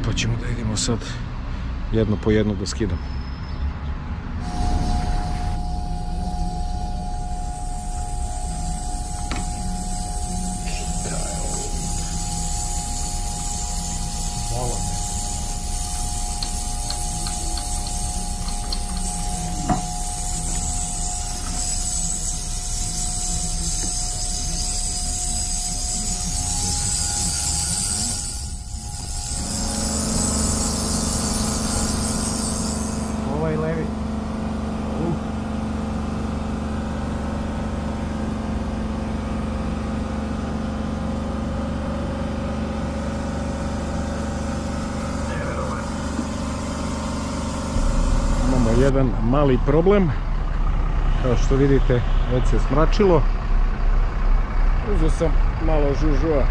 pa ćemo da idemo sad jedno po jedno da skidam. Ovaj levi. Imamo jedan mali problem. Kao što vidite, već se smračilo. Uzeo sam malo žužua